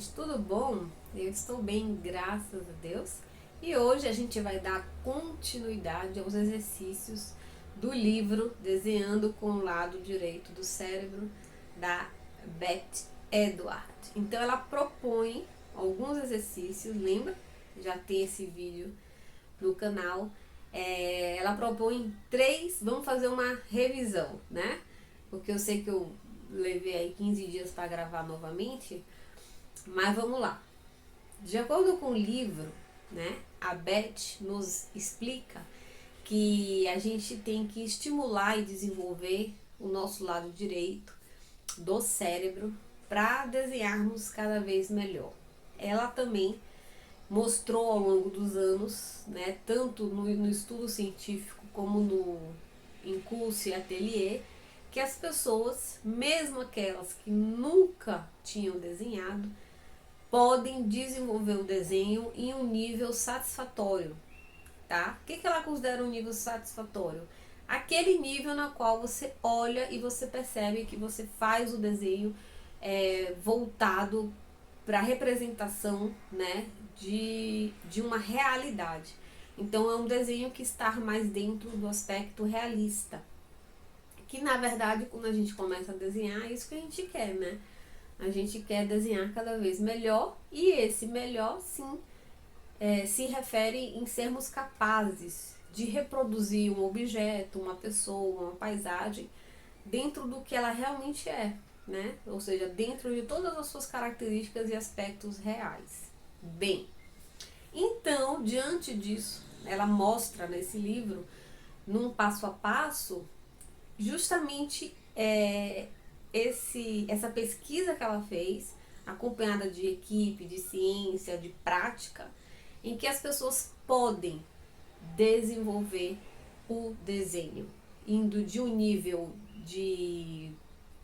gente, tudo bom? Eu estou bem, graças a Deus. E hoje a gente vai dar continuidade aos exercícios do livro Desenhando com o Lado Direito do Cérebro, da Beth Edward. Então ela propõe alguns exercícios, lembra? Já tem esse vídeo no canal. Ela propõe três, vamos fazer uma revisão, né? Porque eu sei que eu levei aí 15 dias para gravar novamente, mas vamos lá. De acordo com o livro, né, a Beth nos explica que a gente tem que estimular e desenvolver o nosso lado direito do cérebro para desenharmos cada vez melhor. Ela também mostrou ao longo dos anos, né, tanto no estudo científico como no em curso e ateliê, que as pessoas, mesmo aquelas que nunca tinham desenhado, podem desenvolver o desenho em um nível satisfatório, tá? O que ela considera um nível satisfatório? Aquele nível na qual você olha e você percebe que você faz o desenho voltado para a representação, né, de uma realidade. Então é um desenho que está mais dentro do aspecto realista. Que na verdade, quando a gente começa a desenhar, é isso que a gente quer, né? A gente quer desenhar cada vez melhor, e esse melhor, sim, se refere em sermos capazes de reproduzir um objeto, uma pessoa, uma paisagem, dentro do que ela realmente é, né? Ou seja, dentro de todas as suas características e aspectos reais. Bem, então, diante disso, ela mostra nesse livro, num passo a passo, justamente essa pesquisa que ela fez, acompanhada de equipe, de ciência, de prática, em que as pessoas podem desenvolver o desenho, indo de um nível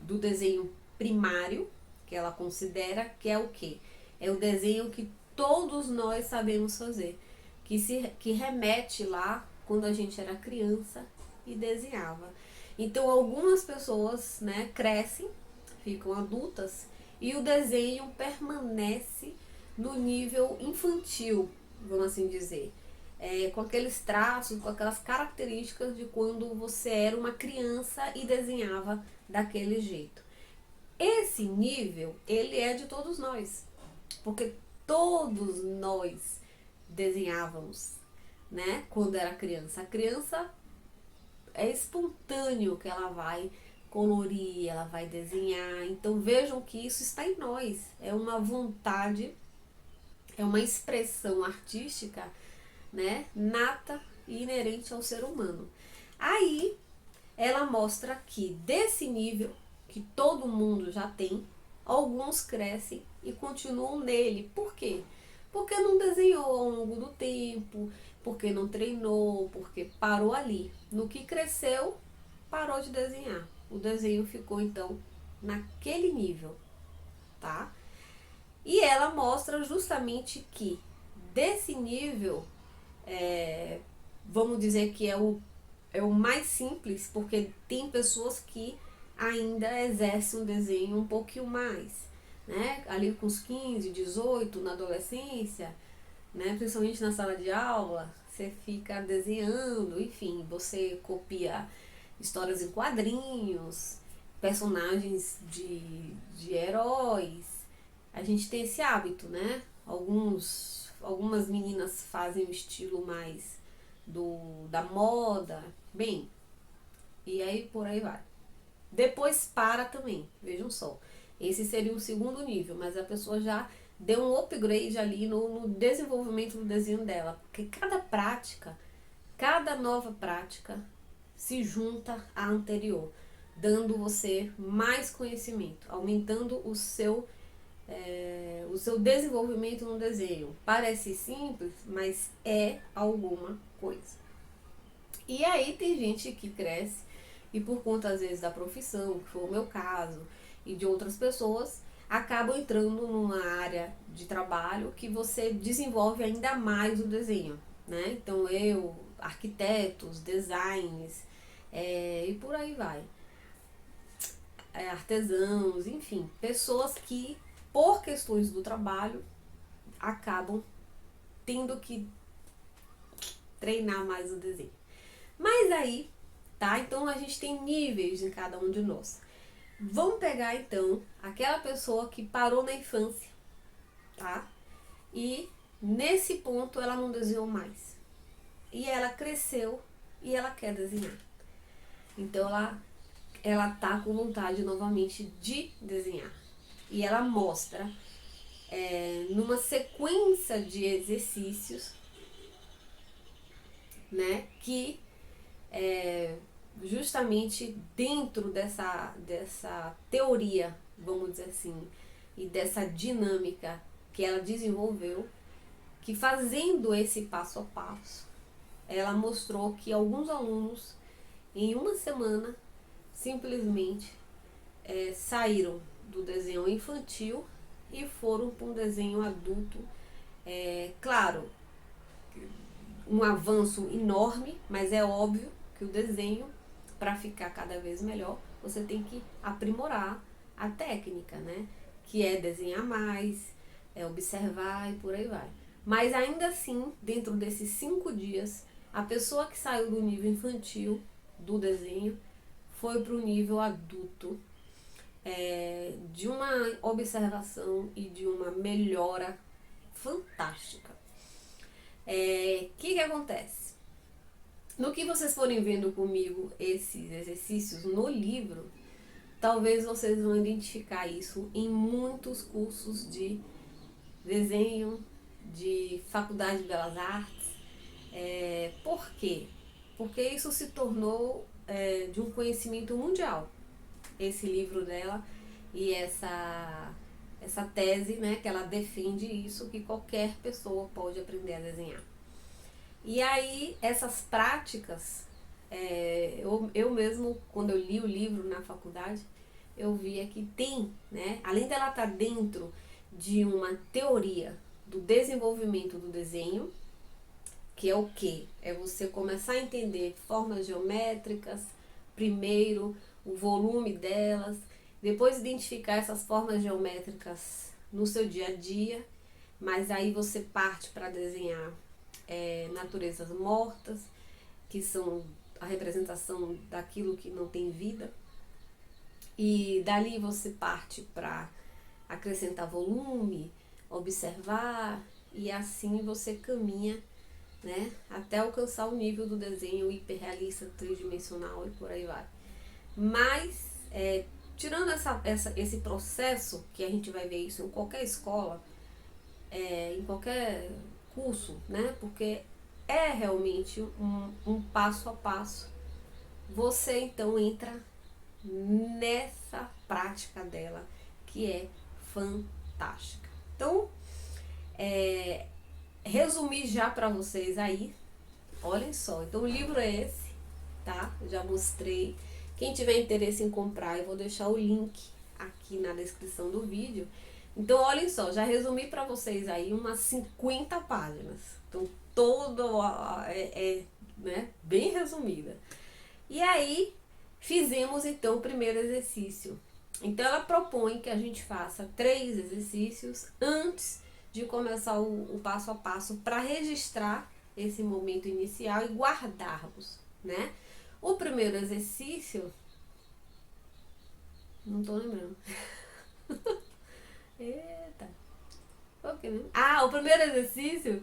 do desenho primário, que ela considera que é o quê? É o desenho que todos nós sabemos fazer, que remete lá quando a gente era criança e desenhava. Então algumas pessoas, né, crescem, ficam adultas e o desenho permanece no nível infantil, vamos assim dizer. Com aqueles traços, com aquelas características de quando você era uma criança e desenhava daquele jeito. Esse nível, ele é de todos nós, porque todos nós desenhávamos, né, quando era criança. A criança é espontâneo que ela vai colorir, ela vai desenhar. Então vejam que isso está em nós. É uma vontade, é uma expressão artística, né, nata e inerente ao ser humano. Aí ela mostra que desse nível que todo mundo já tem, alguns crescem e continuam nele. Por quê? Porque não desenhou ao longo do tempo, porque não treinou, porque parou ali. No que cresceu, parou de desenhar. O desenho ficou então naquele nível, tá? E ela mostra justamente que desse nível, é, vamos dizer que é o mais simples, porque tem pessoas que ainda exercem um desenho um pouquinho mais, né? Ali com os 15, 18, na adolescência, né? Principalmente na sala de aula, você fica desenhando, enfim, você copia histórias em quadrinhos, personagens de heróis. A gente tem esse hábito, né? Algumas meninas fazem o estilo mais da moda, bem, e aí por aí vai. Depois para também, vejam só. Esse seria um segundo nível, mas a pessoa já deu um upgrade ali no desenvolvimento do desenho dela. Porque cada nova prática se junta à anterior, dando você mais conhecimento, aumentando o seu desenvolvimento no desenho. Parece simples, mas é alguma coisa. E aí tem gente que cresce e por conta às vezes da profissão, que foi o meu caso, e de outras pessoas, acabam entrando numa área de trabalho que você desenvolve ainda mais o desenho, né? Então arquitetos, designs, e por aí vai. Artesãos, enfim, pessoas que por questões do trabalho, acabam tendo que treinar mais o desenho. Mas aí, tá? Então a gente tem níveis em cada um de nós. Vamos pegar então aquela pessoa que parou na infância, tá? E nesse ponto ela não desenhou mais. E ela cresceu e ela quer desenhar. Então ela tá com vontade novamente de desenhar. E ela mostra numa sequência de exercícios, né, que justamente dentro dessa teoria, vamos dizer assim, e dessa dinâmica que ela desenvolveu, que fazendo esse passo a passo, ela mostrou que alguns alunos, em uma semana, simplesmente saíram do desenho infantil e foram para um desenho adulto. Claro, um avanço enorme, mas é óbvio que o desenho, para ficar cada vez melhor, você tem que aprimorar a técnica, né? Que é desenhar mais, observar e por aí vai. Mas ainda assim, dentro desses 5 dias, a pessoa que saiu do nível infantil do desenho foi para o nível adulto, de uma observação e de uma melhora fantástica. Que acontece? No que vocês forem vendo comigo esses exercícios no livro, talvez vocês vão identificar isso em muitos cursos de desenho, de faculdade de belas artes. Por quê? Porque isso se tornou de um conhecimento mundial, esse livro dela e essa tese, né, que ela defende isso, que qualquer pessoa pode aprender a desenhar. E aí, essas práticas, eu mesmo, quando eu li o livro na faculdade, eu via que tem, né, além dela estar dentro de uma teoria do desenvolvimento do desenho, que é o quê? É você começar a entender formas geométricas, primeiro, o volume delas, depois identificar essas formas geométricas no seu dia a dia, mas aí você parte para desenhar naturezas mortas, que são a representação daquilo que não tem vida, e dali você parte para acrescentar volume, observar, e assim você caminha, né, até alcançar o nível do desenho hiperrealista, tridimensional e por aí vai. Mas, tirando esse processo, que a gente vai ver isso em qualquer escola, em qualquer curso, né, porque é realmente um passo a passo, você então entra nessa prática dela, que é fantástica. Então, resumir já para vocês aí, olhem só, então o livro é esse, tá? Já mostrei. Quem tiver interesse em comprar, eu vou deixar o link aqui na descrição do vídeo. Então, olhem só, já resumi para vocês aí umas 50 páginas. Então, né, bem resumida. E aí, fizemos então o primeiro exercício. Então, ela propõe que a gente faça 3 exercícios antes de começar o passo a passo para registrar esse momento inicial e guardarmos, né? O primeiro exercício, não tô lembrando. Eita. Okay, né? O primeiro exercício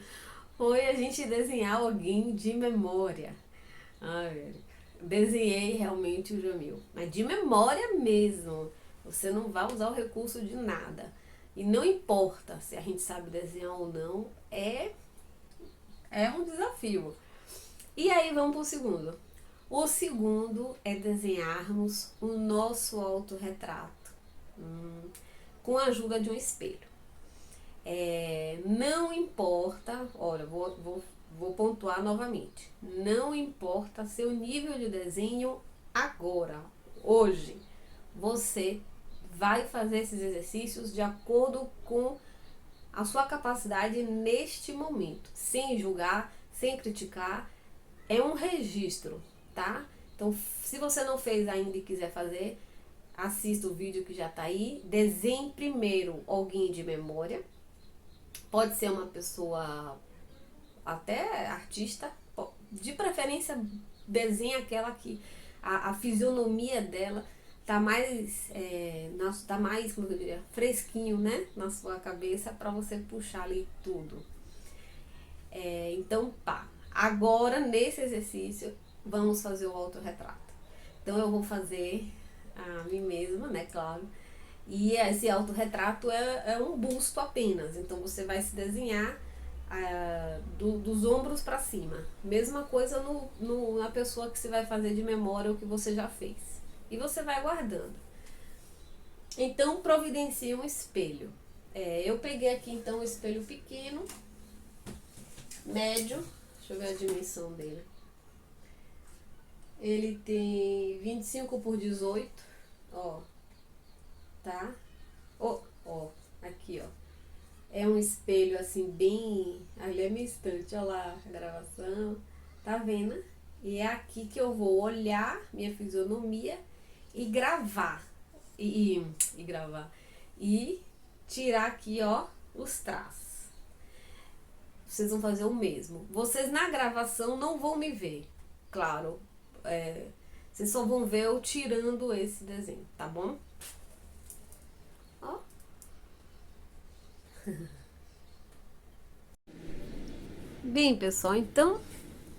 foi a gente desenhar alguém de memória. Desenhei realmente o Jamil, mas de memória mesmo. Você não vai usar o recurso de nada. E não importa se a gente sabe desenhar ou não, é um desafio. E aí vamos para o segundo. O segundo é desenharmos o nosso autorretrato com a ajuda de um espelho. Não importa, olha, vou pontuar novamente. Não importa seu nível de desenho agora, hoje. Você vai fazer esses exercícios de acordo com a sua capacidade neste momento, sem julgar, sem criticar. É um registro, tá? Então, se você não fez ainda e quiser fazer, assista o vídeo que já tá aí, desenhe primeiro alguém de memória. Pode ser uma pessoa até artista, de preferência desenha aquela que a fisionomia dela tá mais, tá mais, como eu diria, fresquinho, né, na sua cabeça para você puxar ali tudo. Então, pá, agora nesse exercício vamos fazer o autorretrato. Então eu vou fazer a mim mesma, né, claro. E esse autorretrato é um busto apenas. Então você vai se desenhar dos ombros para cima. Mesma coisa na pessoa que você vai fazer de memória o que você já fez. E você vai guardando. Então providencie um espelho. Eu peguei aqui então um espelho pequeno, médio. Deixa eu ver a dimensão dele. Ele tem 25 por 18, ó, tá? Ó, aqui, ó. É um espelho assim bem, ali é minha estante, ó lá, a gravação, tá vendo? E é aqui que eu vou olhar minha fisionomia e gravar, e gravar, e tirar aqui, ó, os traços. Vocês vão fazer o mesmo. Vocês na gravação não vão me ver, claro. Vocês só vão ver eu tirando esse desenho, tá bom? Ó. Bem, pessoal, então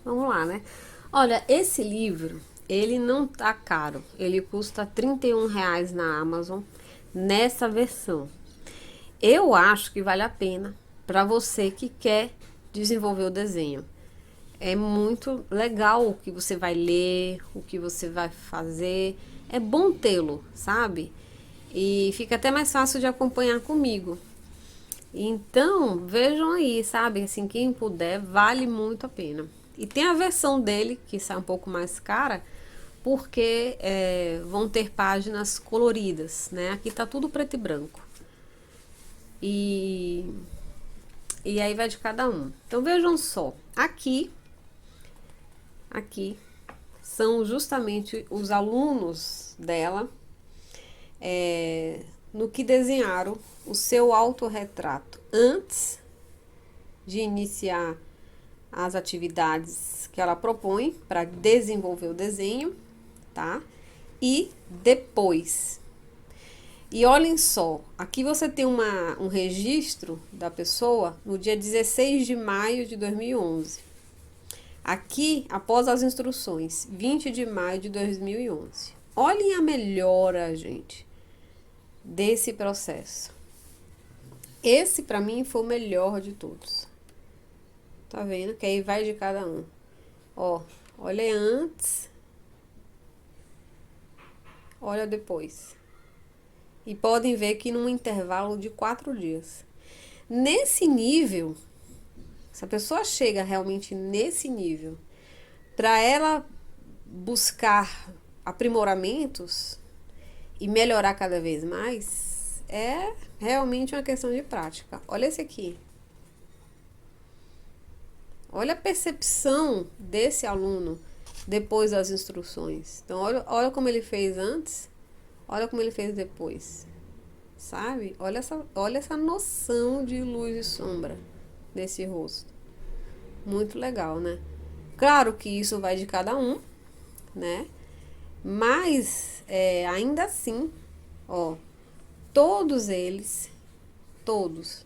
vamos lá, né? Olha, esse livro, ele não tá caro. Ele custa R$ 31 na Amazon, nessa versão. Eu acho que vale a pena para você que quer desenvolver o desenho. É muito legal o que você vai ler, o que você vai fazer. É bom tê-lo, sabe? E fica até mais fácil de acompanhar comigo. Então, vejam aí, sabe? Assim, quem puder, vale muito a pena. E tem a versão dele, que sai um pouco mais cara, porque vão ter páginas coloridas, né? Aqui tá tudo preto e branco. E aí vai de cada um. Então, vejam só. Aqui são justamente os alunos dela no que desenharam o seu autorretrato antes de iniciar as atividades que ela propõe para desenvolver o desenho, tá? E depois. E olhem só, aqui você tem um registro da pessoa no dia 16 de maio de 2011. Aqui, após as instruções, 20 de maio de 2011. Olhem a melhora, gente, desse processo. Esse, para mim, foi o melhor de todos. Tá vendo? Que aí vai de cada um. Ó, olha antes. Olha depois. E podem ver que num intervalo de 4 dias. Nesse nível, se a pessoa chega realmente nesse nível, para ela buscar aprimoramentos e melhorar cada vez mais, é realmente uma questão de prática. Olha esse aqui. Olha a percepção desse aluno depois das instruções. Então, olha como ele fez antes, olha como ele fez depois. Sabe? Olha essa noção de luz e sombra nesse rosto. Muito legal, né? Claro que isso vai de cada um, né? Mas, ainda assim, ó, todos eles, todos,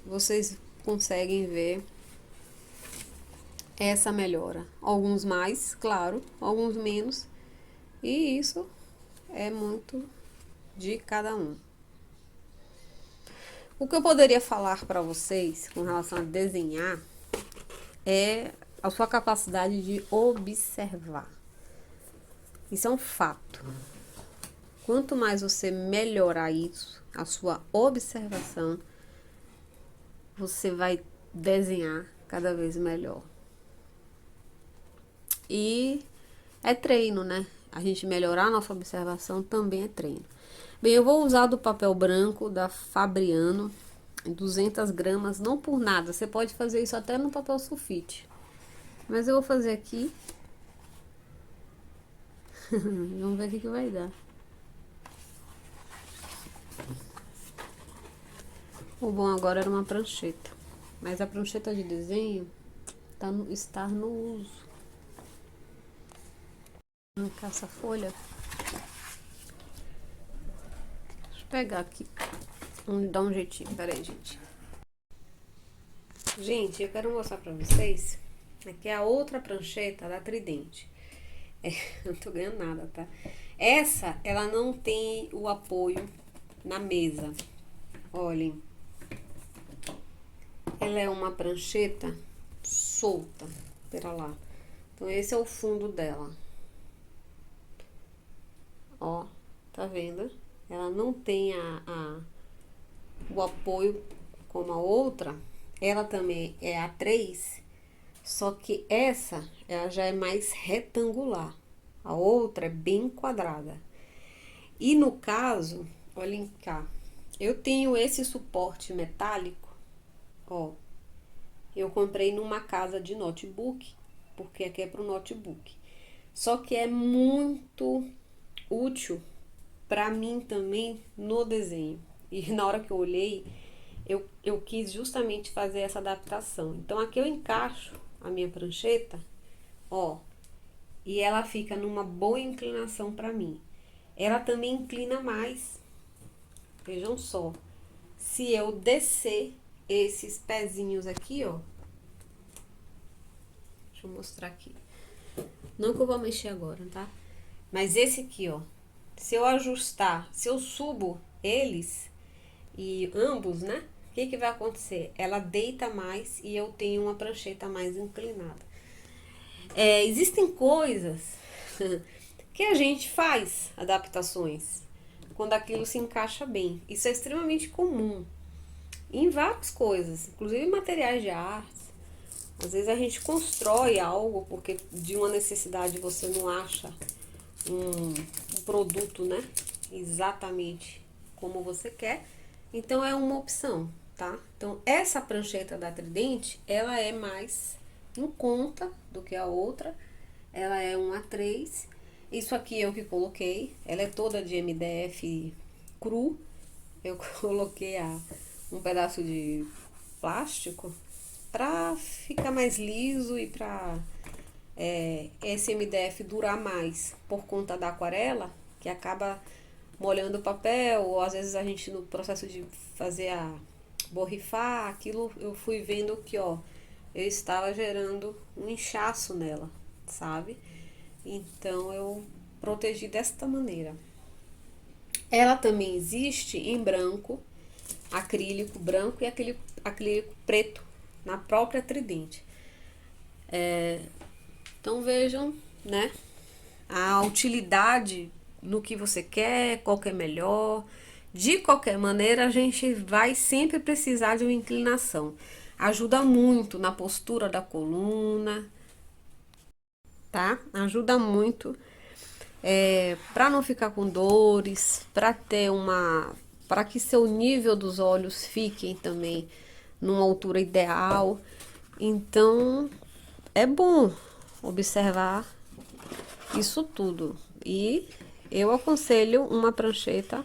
vocês conseguem ver essa melhora. Alguns mais, claro, alguns menos. E isso é muito de cada um. O que eu poderia falar para vocês com relação a desenhar é a sua capacidade de observar. Isso é um fato. Quanto mais você melhorar isso, a sua observação, você vai desenhar cada vez melhor. E é treino, né? A gente melhorar a nossa observação também é treino. Bem, eu vou usar do papel branco da Fabriano, 200 gramas, não por nada. Você pode fazer isso até no papel sulfite. Mas eu vou fazer aqui. Vamos ver o que vai dar. O bom agora era uma prancheta. Mas a prancheta de desenho está no uso. Um caça-folha. Deixa eu pegar aqui. Vamos dar um jeitinho. Pera aí, gente. Gente, eu quero mostrar pra vocês. Aqui é a outra prancheta da Tridente. Não tô ganhando nada, tá? Essa, ela não tem o apoio na mesa. Olhem. Ela é uma prancheta solta. Pera lá. Então, esse é o fundo dela. Ó, tá vendo? Ela não tem o apoio como a outra. Ela também é A3, só que essa, ela já é mais retangular. A outra é bem quadrada. E no caso, olhem cá, eu tenho esse suporte metálico, ó. Eu comprei numa casa de notebook, porque aqui é pro notebook. Só que é muito útil para mim também no desenho. E na hora que eu olhei, eu quis justamente fazer essa adaptação. Então aqui eu encaixo a minha prancheta, ó, e ela fica numa boa inclinação para mim. Ela também inclina mais. Vejam só. Se eu descer esses pezinhos aqui, ó. Deixa eu mostrar aqui. Não que eu vou mexer agora, tá? Mas esse aqui, ó. Se eu ajustar, se eu subo eles e ambos, né? O que vai acontecer? Ela deita mais e eu tenho uma prancheta mais inclinada. Existem coisas que a gente faz adaptações quando aquilo se encaixa bem. Isso é extremamente comum em várias coisas, inclusive materiais de arte. Às vezes a gente constrói algo porque de uma necessidade você não acha um produto, né? Exatamente como você quer. Então é uma opção, tá? Então essa prancheta da Tridente, ela é mais em conta do que a outra. Ela é um A3. Isso aqui eu que coloquei. Ela é toda de MDF cru. Eu coloquei um pedaço de plástico pra ficar mais liso e pra esse MDF durar mais por conta da aquarela, que acaba molhando o papel, ou às vezes a gente no processo de fazer borrifar, aquilo eu fui vendo que, ó, eu estava gerando um inchaço nela, sabe? Então eu protegi desta maneira. Ela também existe em branco, acrílico branco e acrílico preto, na própria Tridente. Então vejam, né, a utilidade no que você quer, qual que é melhor. De qualquer maneira, a gente vai sempre precisar de uma inclinação. Ajuda muito na postura da coluna, tá? Ajuda muito para não ficar com dores, para que seu nível dos olhos fiquem também numa altura ideal. Então, é bom observar isso tudo. E eu aconselho uma prancheta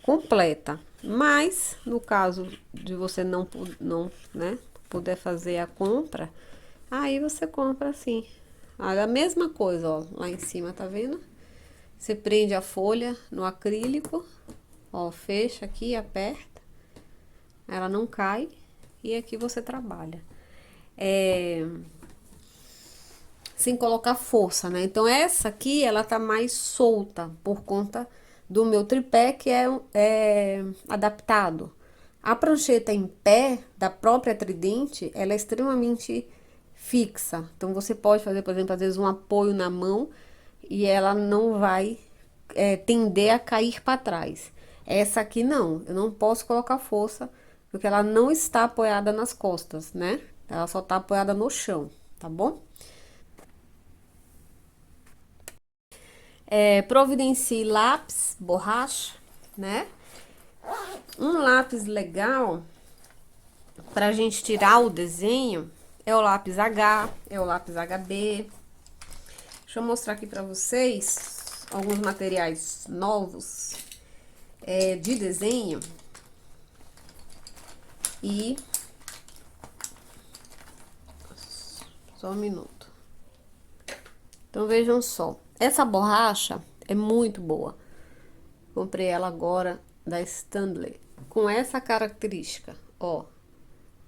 completa. Mas, no caso de você não né, puder fazer a compra, aí você compra assim. Olha, a mesma coisa, ó, lá em cima, tá vendo? Você prende a folha no acrílico, ó, fecha aqui, aperta, ela não cai e aqui você trabalha. Sem colocar força, né? Então essa aqui, ela tá mais solta por conta do meu tripé que é adaptado. A prancheta em pé da própria Tridente, ela é extremamente fixa. Então você pode fazer, por exemplo, às vezes um apoio na mão e ela não vai tender a cair para trás. Essa aqui não, eu não posso colocar força porque ela não está apoiada nas costas, né? Ela só está apoiada no chão, tá bom? Providencie lápis, borracha, né? Um lápis legal pra gente tirar o desenho é o lápis H, é o lápis HB. Deixa eu mostrar aqui pra vocês alguns materiais novos de desenho. E... só um minuto. Então, vejam só. Essa borracha é muito boa. Comprei ela agora da Stanley. Com essa característica, ó.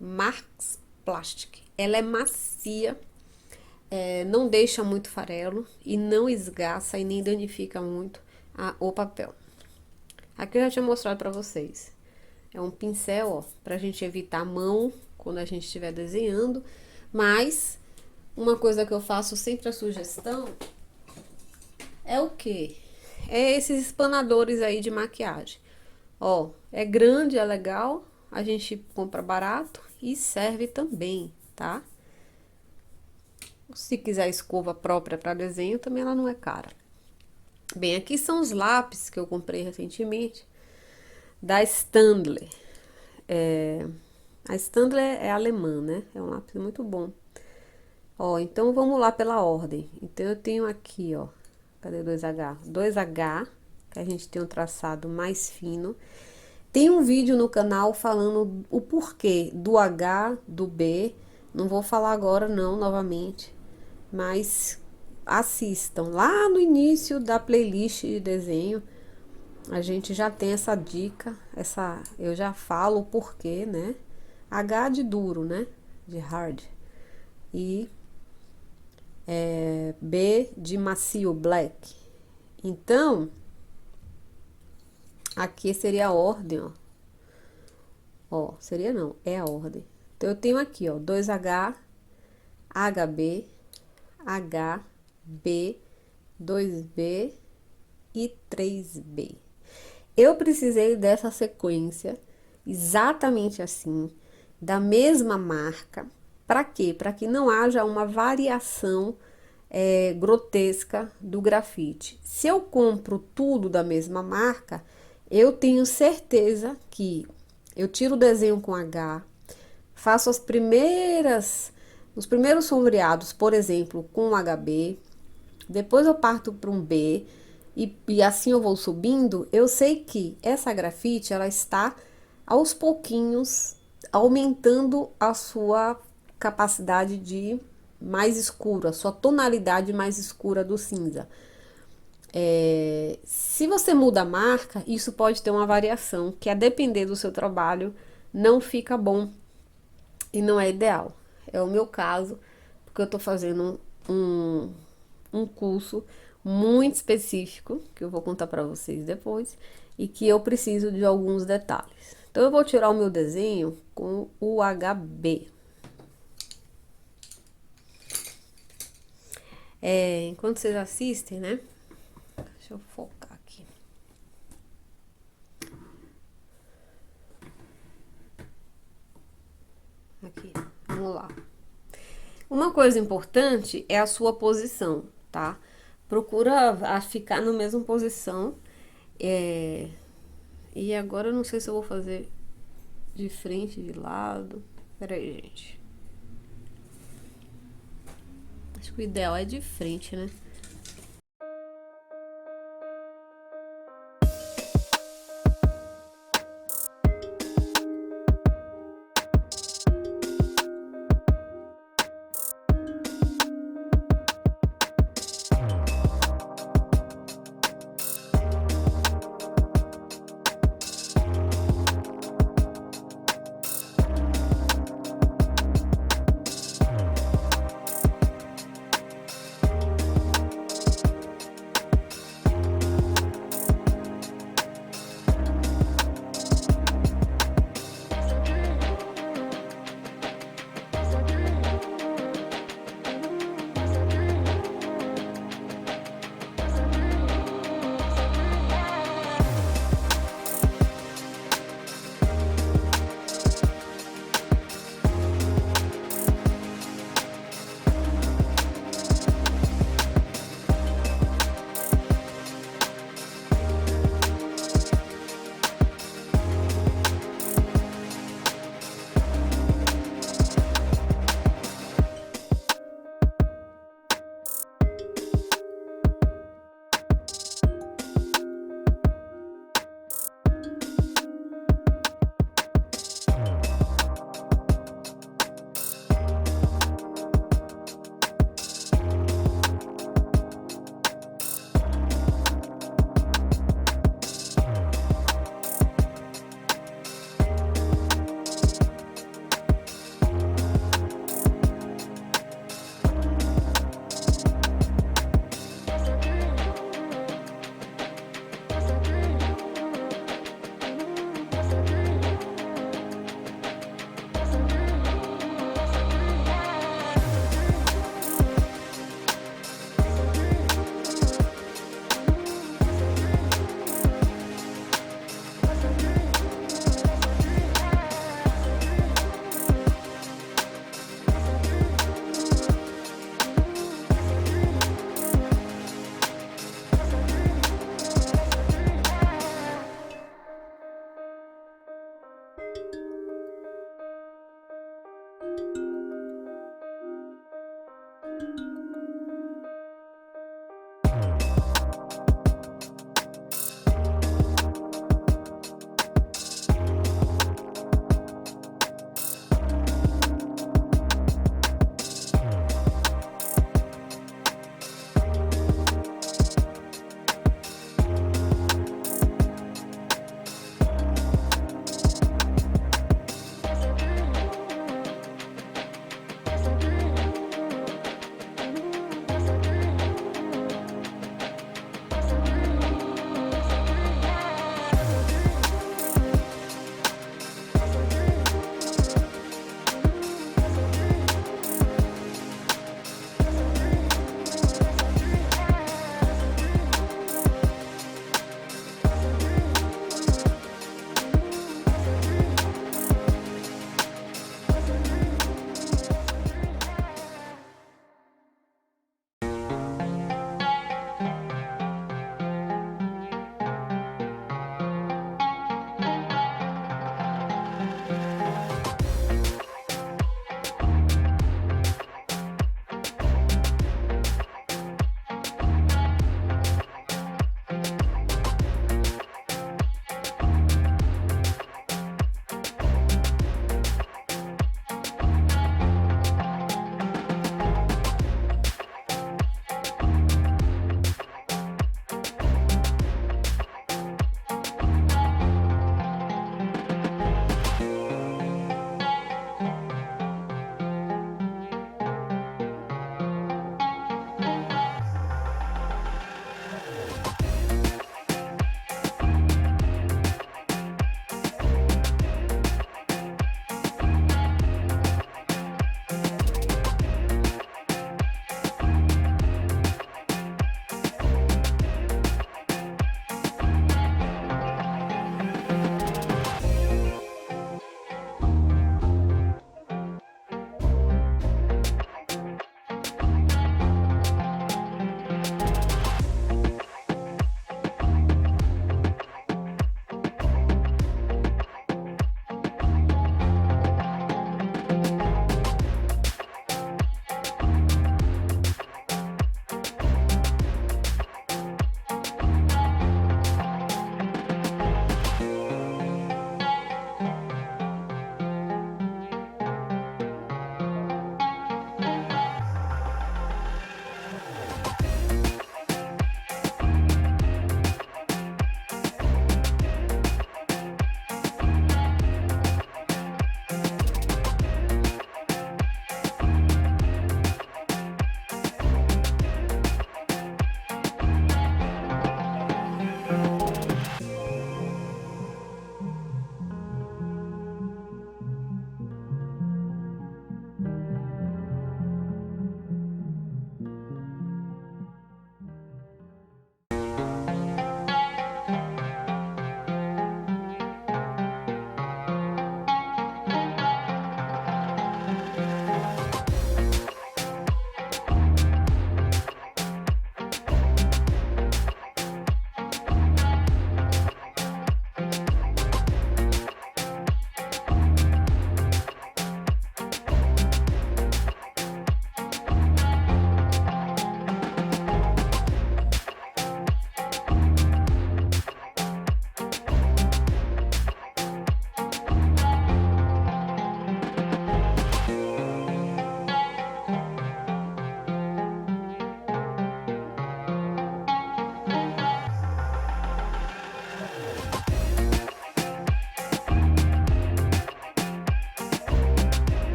Max Plastic. Ela é macia, não deixa muito farelo e não esgaça e nem danifica muito o papel. Aqui eu já tinha mostrado pra vocês. É um pincel, ó, pra gente evitar a mão quando a gente estiver desenhando. Mas, uma coisa que eu faço sempre a sugestão é o quê? É esses espanadores aí de maquiagem. Ó, é grande, é legal, a gente compra barato e serve também, tá? Se quiser escova própria para desenho, também ela não é cara. Bem, aqui são os lápis que eu comprei recentemente, da Stanley. A Stanley é alemã, né? É um lápis muito bom. Ó, então vamos lá pela ordem. Então eu tenho aqui, ó, cadê 2H? 2H, que a gente tem um traçado mais fino. Tem um vídeo no canal falando o porquê do H, do B. Não vou falar agora não, novamente. Mas assistam. Lá no início da playlist de desenho, a gente já tem essa dica. Eu já falo o porquê, né? H de duro, né? De hard. E B de macio, black. Então, aqui seria a ordem, ó. Ó, seria não, é a ordem. Então, eu tenho aqui, ó, 2H, HB, HB, 2B e 3B. Eu precisei dessa sequência, exatamente assim, da mesma marca. Para quê? Para que não haja uma variação grotesca do grafite. Se eu compro tudo da mesma marca, eu tenho certeza que eu tiro o desenho com H, faço os primeiros sombreados, por exemplo, com HB, depois eu parto para um B, e assim eu vou subindo. Eu sei que essa grafite, ela está aos pouquinhos aumentando a sua capacidade de mais escuro, a sua tonalidade mais escura do cinza. Se você muda a marca, isso pode ter uma variação, que a depender do seu trabalho, não fica bom e não é ideal. É o meu caso, porque eu tô fazendo um curso muito específico, que eu vou contar para vocês depois, e que eu preciso de alguns detalhes. Então, eu vou tirar o meu desenho com o HB. Enquanto vocês assistem, né? Deixa eu focar aqui. Aqui, vamos lá. Uma coisa importante é a sua posição, tá? Procura ficar na mesma posição. E agora eu não sei se eu vou fazer de frente, de lado. Pera aí, gente. Acho que o ideal é de frente, né?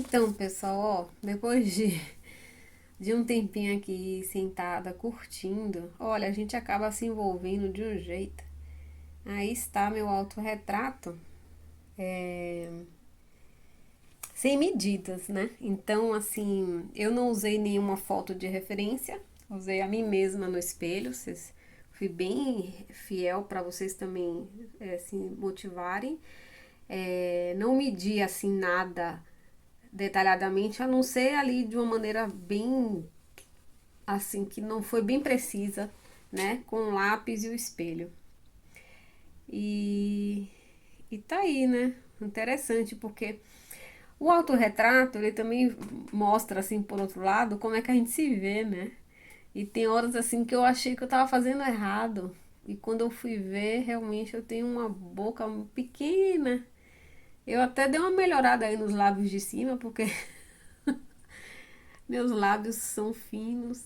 Então, pessoal, ó, depois de um tempinho aqui sentada curtindo, olha, a gente acaba se envolvendo de um jeito. Aí está meu autorretrato, sem medidas, né? Então, assim, eu não usei nenhuma foto de referência, usei a mim mesma no espelho. Fui bem fiel para vocês também se motivarem. Não medi assim nada detalhadamente, a não ser ali de uma maneira bem assim, que não foi bem precisa, né? Com o lápis e o espelho. E, e tá aí, né? Interessante, porque o autorretrato, ele também mostra, assim, por outro lado, como é que a gente se vê, né? E tem horas, assim, que eu achei que eu tava fazendo errado. E quando eu fui ver, realmente eu tenho uma boca pequena. Eu até dei uma melhorada aí nos lábios de cima, porque meus lábios são finos.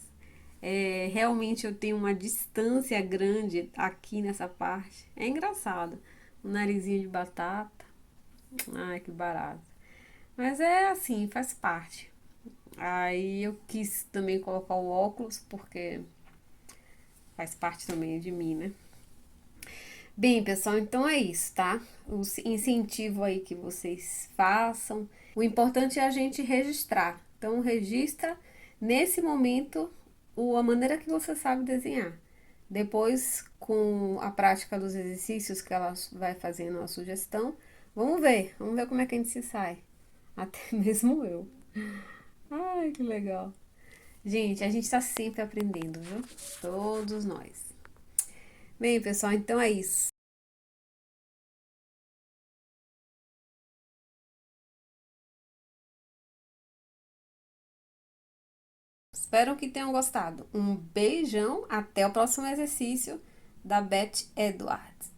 Realmente eu tenho uma distância grande aqui nessa parte. É engraçado. O narizinho de batata. Ai, que barato. Mas é assim, faz parte. Aí eu quis também colocar o óculos, porque faz parte também de mim, né? Bem, pessoal, então é isso, tá? O incentivo aí que vocês façam. O importante é a gente registrar. Então, registra nesse momento a maneira que você sabe desenhar. Depois, com a prática dos exercícios que ela vai fazendo a sugestão, vamos ver como é que a gente se sai. Até mesmo eu. Ai, que legal. Gente, a gente tá sempre aprendendo, viu? Todos nós. Bem, pessoal, então é isso. Espero que tenham gostado. Um beijão, até o próximo exercício da Beth Edwards.